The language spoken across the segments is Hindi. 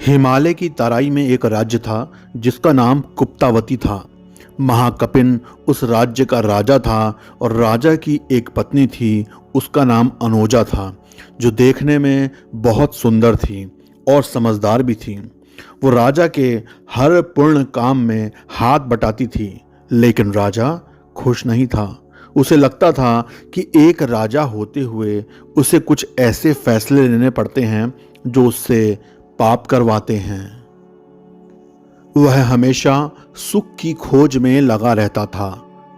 हिमालय की तराई में एक राज्य था जिसका नाम कुप्तावती था। महाकपिन उस राज्य का राजा था और राजा की एक पत्नी थी, उसका नाम अनोजा था, जो देखने में बहुत सुंदर थी और समझदार भी थी। वो राजा के हर पूर्ण काम में हाथ बटाती थी, लेकिन राजा खुश नहीं था। उसे लगता था कि एक राजा होते हुए उसे कुछ ऐसे फैसले लेने पड़ते हैं जो उससे पाप करवाते हैं। वह हमेशा सुख की खोज में लगा रहता था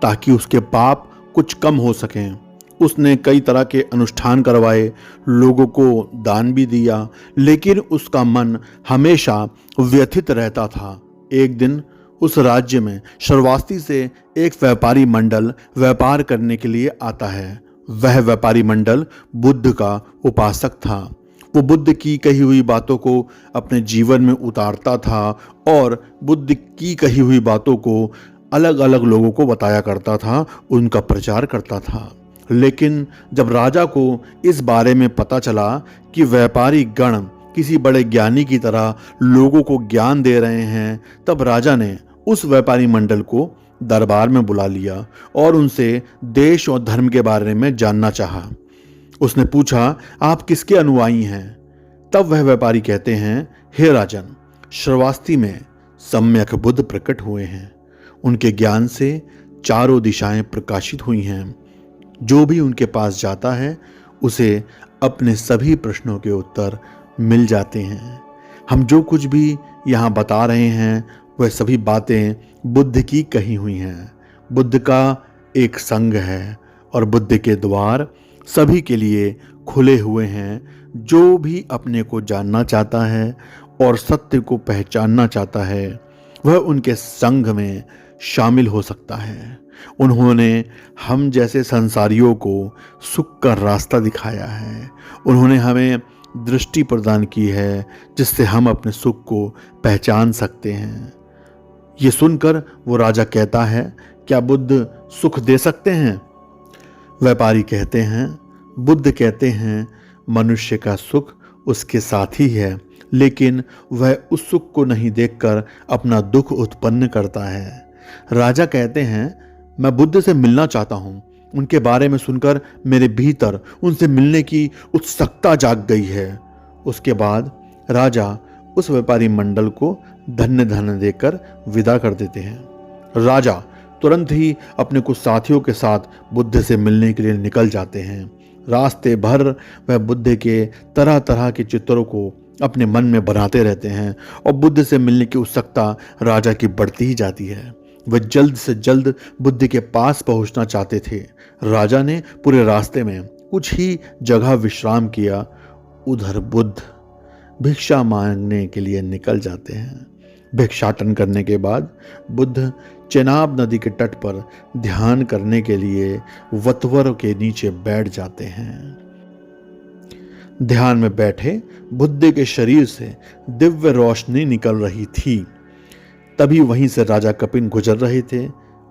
ताकि उसके पाप कुछ कम हो सकें। उसने कई तरह के अनुष्ठान करवाए, लोगों को दान भी दिया, लेकिन उसका मन हमेशा व्यथित रहता था। एक दिन उस राज्य में श्रावस्ती से एक व्यापारी मंडल व्यापार करने के लिए आता है। वह व्यापारी मंडल बुद्ध का उपासक था। वो बुद्ध की कही हुई बातों को अपने जीवन में उतारता था और बुद्ध की कही हुई बातों को अलग अलग लोगों को बताया करता था, उनका प्रचार करता था। लेकिन जब राजा को इस बारे में पता चला कि व्यापारी गण किसी बड़े ज्ञानी की तरह लोगों को ज्ञान दे रहे हैं, तब राजा ने उस व्यापारी मंडल को दरबार में बुला लिया और उनसे देश और धर्म के बारे में जानना चाहा। उसने पूछा, आप किसके अनुयायी हैं? तब वह व्यापारी कहते हैं, हे राजन, श्रावस्ती में सम्यक बुद्ध प्रकट हुए हैं। उनके ज्ञान से चारों दिशाएं प्रकाशित हुई हैं। जो भी उनके पास जाता है उसे अपने सभी प्रश्नों के उत्तर मिल जाते हैं। हम जो कुछ भी यहाँ बता रहे हैं वह सभी बातें बुद्ध की कही हुई हैं। बुद्ध का एक संघ है और बुद्ध के द्वार सभी के लिए खुले हुए हैं। जो भी अपने को जानना चाहता है और सत्य को पहचानना चाहता है वह उनके संघ में शामिल हो सकता है। उन्होंने हम जैसे संसारियों को सुख का रास्ता दिखाया है। उन्होंने हमें दृष्टि प्रदान की है जिससे हम अपने सुख को पहचान सकते हैं। ये सुनकर वो राजा कहता है, क्या बुद्ध सुख दे सकते हैं? व्यापारी कहते हैं, बुद्ध कहते हैं, मनुष्य का सुख उसके साथ ही है, लेकिन वह उस सुख को नहीं देखकर अपना दुख उत्पन्न करता है। राजा कहते हैं, मैं बुद्ध से मिलना चाहता हूँ। उनके बारे में सुनकर मेरे भीतर उनसे मिलने की उत्सुकता जाग गई है। उसके बाद राजा उस व्यापारी मंडल को धन्य धन्य देकर विदा कर देते हैं। राजा तुरंत ही अपने कुछ साथियों के साथ बुद्ध से मिलने के लिए निकल जाते हैं। रास्ते भर वह बुद्ध के तरह तरह के चित्रों को अपने मन में बनाते रहते हैं और बुद्ध से मिलने की उत्सुकता राजा की बढ़ती ही जाती है। वह जल्द से जल्द बुद्ध के पास पहुंचना चाहते थे। राजा ने पूरे रास्ते में कुछ ही जगह विश्राम किया। उधर बुद्ध भिक्षा मांगने के लिए निकल जाते हैं। भिक्षाटन करने के बाद बुद्ध चेनाब नदी के तट पर ध्यान करने के लिए वटवर के नीचे बैठ जाते हैं। ध्यान में बैठे बुद्ध के शरीर से दिव्य रोशनी निकल रही थी। तभी वहीं से राजा कपिन गुजर रहे थे।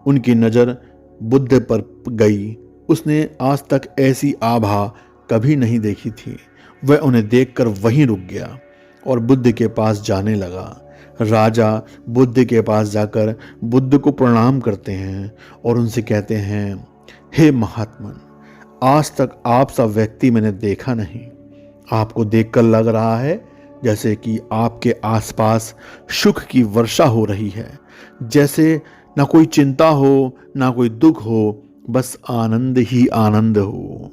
उनकी नज़र बुद्ध पर गई। उसने आज तक ऐसी आभा कभी नहीं देखी थी। वह उन्हें देखकर वहीं रुक गया और बुद्ध के पास जाने लगा। राजा बुद्ध के पास जाकर बुद्ध को प्रणाम करते हैं और उनसे कहते हैं, हे महात्मन, आज तक आप सा व्यक्ति मैंने देखा नहीं। आपको देखकर लग रहा है जैसे कि आपके आसपास सुख की वर्षा हो रही है, जैसे ना कोई चिंता हो ना कोई दुख हो, बस आनंद ही आनंद हो।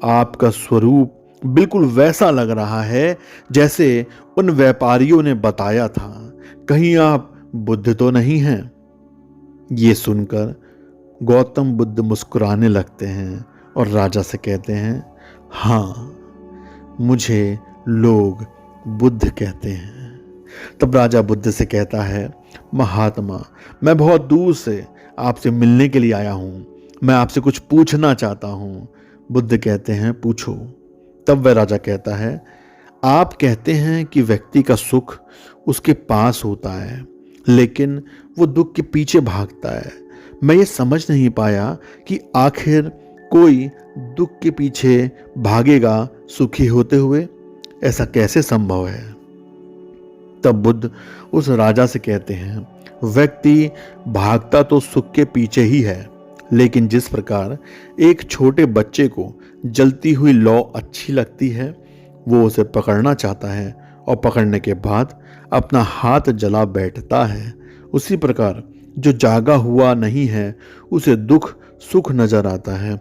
आपका स्वरूप बिल्कुल वैसा लग रहा है जैसे उन व्यापारियों ने बताया था। कहीं आप बुद्ध तो नहीं हैं? ये सुनकर गौतम बुद्ध मुस्कुराने लगते हैं और राजा से कहते हैं, हाँ, मुझे लोग बुद्ध कहते हैं। तब राजा बुद्ध से कहता है, महात्मा, मैं बहुत दूर से आपसे मिलने के लिए आया हूँ। मैं आपसे कुछ पूछना चाहता हूँ। बुद्ध कहते हैं, पूछो। तब वह राजा कहता है, आप कहते हैं कि व्यक्ति का सुख उसके पास होता है, लेकिन वो दुख के पीछे भागता है। मैं ये समझ नहीं पाया कि आखिर कोई दुख के पीछे भागेगा सुखी होते हुए? ऐसा कैसे संभव है? तब बुद्ध उस राजा से कहते हैं, व्यक्ति भागता तो सुख के पीछे ही है, लेकिन जिस प्रकार एक छोटे बच्चे को जलती हुई लौ अच्छी लगती है, वो उसे पकड़ना चाहता है और पकड़ने के बाद अपना हाथ जला बैठता है, उसी प्रकार जो जागा हुआ नहीं है उसे दुख सुख नजर आता है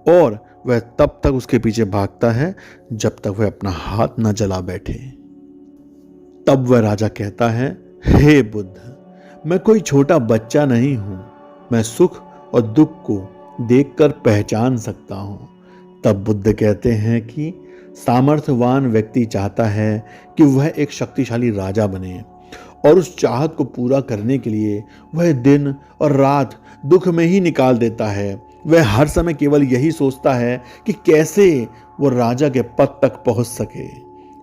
और वह तब तक उसके पीछे भागता है जब तक वह अपना हाथ न जला बैठे। तब वह राजा कहता है, हे बुद्ध, मैं कोई छोटा बच्चा नहीं हूं, मैं सुख और दुख को देखकर पहचान सकता हूं। तब बुद्ध कहते हैं कि सामर्थ्यवान व्यक्ति चाहता है कि वह एक शक्तिशाली राजा बने और उस चाहत को पूरा करने के लिए वह दिन और रात दुख में ही निकाल देता है। वह हर समय केवल यही सोचता है कि कैसे वो राजा के पद तक पहुंच सके।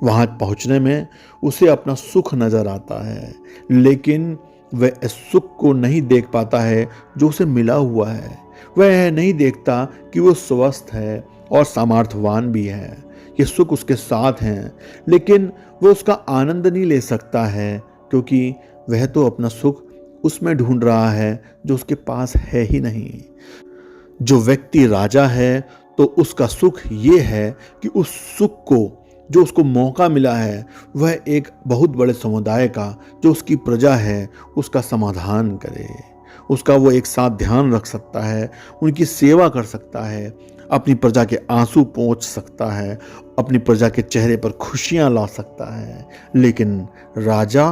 वहां पहुंचने में उसे अपना सुख नजर आता है, लेकिन वह इस सुख को नहीं देख पाता है जो उसे मिला हुआ है। वह नहीं देखता कि वो स्वस्थ है और सामर्थ्यवान भी है, ये सुख उसके साथ हैं, लेकिन वह उसका आनंद नहीं ले सकता है क्योंकि वह तो अपना सुख उसमें ढूंढ रहा है जो उसके पास है ही नहीं। जो व्यक्ति राजा है तो उसका सुख ये है कि उस सुख को जो उसको मौका मिला है वह एक बहुत बड़े समुदाय का जो उसकी प्रजा है उसका समाधान करे, उसका वो एक साथ ध्यान रख सकता है, उनकी सेवा कर सकता है, अपनी प्रजा के आंसू पोंछ सकता है, अपनी प्रजा के चेहरे पर खुशियां ला सकता है। लेकिन राजा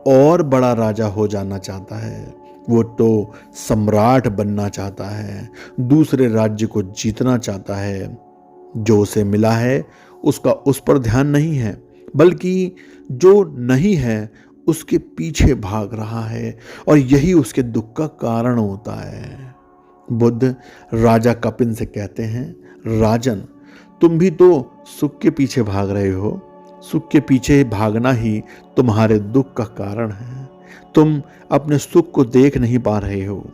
और बड़ा राजा हो जाना चाहता है, वो तो सम्राट बनना चाहता है, दूसरे राज्य को जीतना चाहता है। जो उसे मिला है उसका उस पर ध्यान नहीं है, बल्कि जो नहीं है उसके पीछे भाग रहा है और यही उसके दुख का कारण होता है। बुद्ध राजा कपिन से कहते हैं, राजन, तुम भी तो सुख के पीछे भाग रहे हो, सुख के पीछे भागना ही तुम्हारे दुख का कारण है, तुम अपने सुख को देख नहीं पा रहे हो।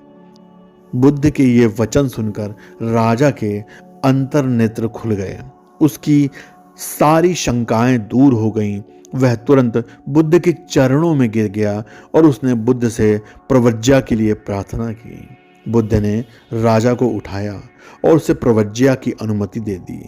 बुद्ध के ये वचन सुनकर राजा के अंतर नेत्र खुल गए, उसकी सारी शंकाएं दूर हो गईं। वह तुरंत बुद्ध के चरणों में गिर गया और उसने बुद्ध से प्रवज्ञा के लिए प्रार्थना की। बुद्ध ने राजा को उठाया और उसे प्रवज्ञा की अनुमति दे दी।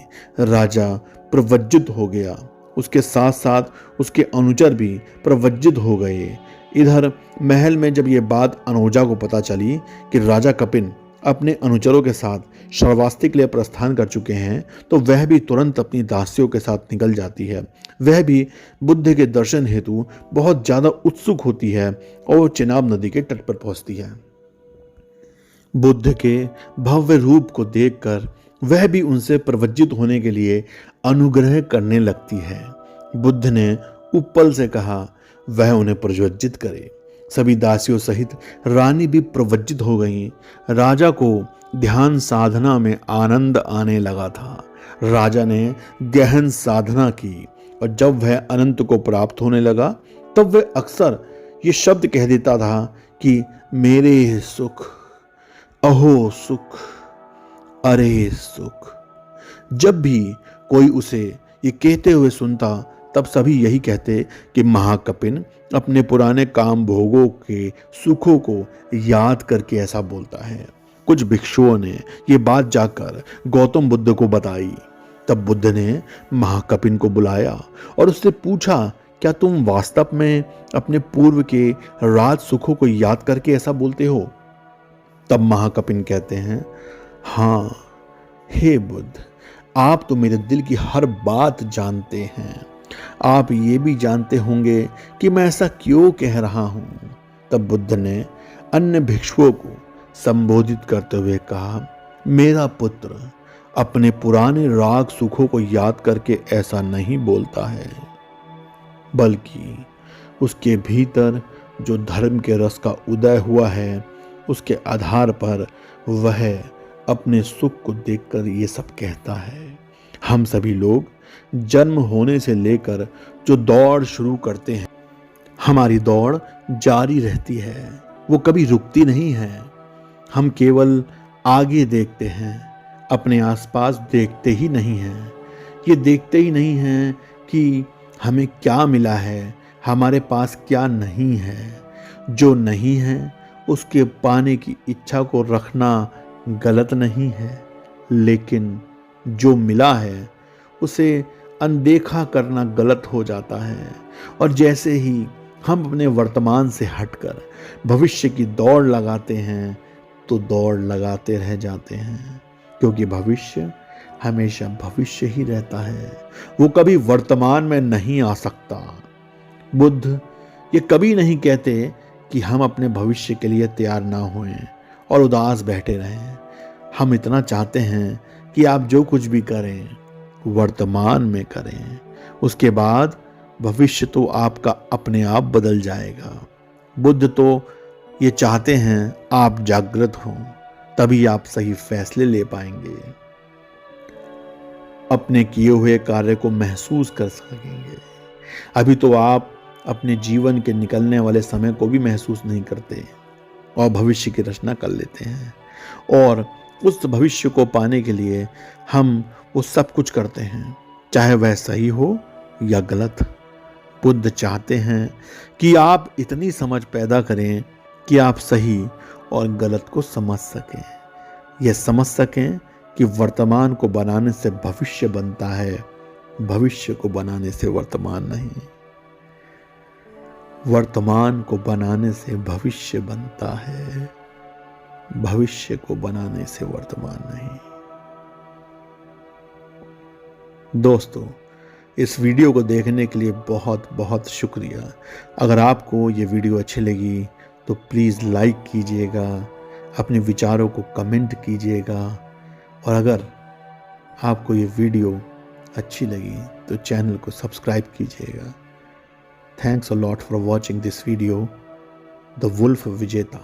राजा प्रवज्जित हो गया, उसके साथ साथ उसके अनुचर भी प्रवज्जित हो गए। इधर महल में जब ये बात अनोजा को पता चली कि राजा कपिन अपने अनुचरों के साथ श्रावस्ती के लिए प्रस्थान कर चुके हैं, तो वह भी तुरंत अपनी दासियों के साथ निकल जाती है। वह भी बुद्ध के दर्शन हेतु बहुत ज़्यादा उत्सुक होती है और चिनाब नदी के तट पर पहुंचती है। बुद्ध के भव्य रूप को देखकर वह भी उनसे प्रवज्जित होने के लिए अनुग्रह करने लगती है। बुद्ध ने उपल से कहा वह उन्हें प्रज्वलित करे। सभी दासियों सहित रानी भी प्रवज्जित हो गईं। राजा को ध्यान साधना में आनंद आने लगा था। राजा ने गहन साधना की और जब वह अनंत को प्राप्त होने लगा तब वह अक्सर ये शब्द कह देता था कि मेरे सुख, अहो सुख, अरे सुख। जब भी कोई उसे ये कहते हुए सुनता तब सभी यही कहते कि महाकपिन अपने पुराने काम भोगों के सुखों को याद करके ऐसा बोलता है। कुछ भिक्षुओं ने ये बात जाकर गौतम बुद्ध को बताई। तब बुद्ध ने महाकपिन को बुलाया और उससे पूछा, क्या तुम वास्तव में अपने पूर्व के राज सुखों को याद करके ऐसा बोलते हो? तब महाकपिन कहते हैं, हाँ हे बुद्ध, आप तो मेरे दिल की हर बात जानते हैं। आप ये भी जानते होंगे कि मैं ऐसा क्यों कह रहा हूं। तब बुद्ध ने अन्य भिक्षुओं को संबोधित करते हुए कहा, मेरा पुत्र अपने पुराने राग सुखों को याद करके ऐसा नहीं बोलता है, बल्कि उसके भीतर जो धर्म के रस का उदय हुआ है उसके आधार पर वह अपने सुख को देखकर ये सब कहता है। हम सभी लोग जन्म होने से लेकर जो दौड़ शुरू करते हैं, हमारी दौड़ जारी रहती है, वो कभी रुकती नहीं है। हम केवल आगे देखते हैं, अपने आसपास देखते ही नहीं हैं। ये देखते ही नहीं हैं कि हमें क्या मिला है, हमारे पास क्या नहीं है। जो नहीं है उसके पाने की इच्छा को रखना गलत नहीं है, लेकिन जो मिला है उसे अनदेखा करना गलत हो जाता है। और जैसे ही हम अपने वर्तमान से हटकर भविष्य की दौड़ लगाते हैं तो दौड़ लगाते रह जाते हैं, क्योंकि भविष्य हमेशा भविष्य ही रहता है, वो कभी वर्तमान में नहीं आ सकता। बुद्ध ये कभी नहीं कहते कि हम अपने भविष्य के लिए तैयार ना होएं और उदास बैठे रहें। हम इतना चाहते हैं कि आप जो कुछ भी करें वर्तमान में करें, उसके बाद भविष्य तो आपका अपने आप बदल जाएगा। बुद्ध तो ये चाहते हैं आप जागृत हों, तभी आप सही फैसले ले पाएंगे, अपने किए हुए कार्य को महसूस कर सकेंगे। अभी तो आप अपने जीवन के निकलने वाले समय को भी महसूस नहीं करते और भविष्य की रचना कर लेते हैं, और उस भविष्य को पाने के लिए हम वो सब कुछ करते हैं, चाहे वह सही हो या गलत। बुद्ध चाहते हैं कि आप इतनी समझ पैदा करें कि आप सही और गलत को समझ सकें, यह समझ सकें कि वर्तमान को बनाने से भविष्य बनता है, भविष्य को बनाने से वर्तमान नहीं। वर्तमान को बनाने से भविष्य बनता है, भविष्य को बनाने से वर्तमान नहीं। दोस्तों, इस वीडियो को देखने के लिए बहुत बहुत शुक्रिया। अगर आपको ये वीडियो अच्छी लगी तो प्लीज़ लाइक कीजिएगा, अपने विचारों को कमेंट कीजिएगा, और अगर आपको ये वीडियो अच्छी लगी तो चैनल को सब्सक्राइब कीजिएगा। Thanks a lot for watching this video, The Wolf Vijeta.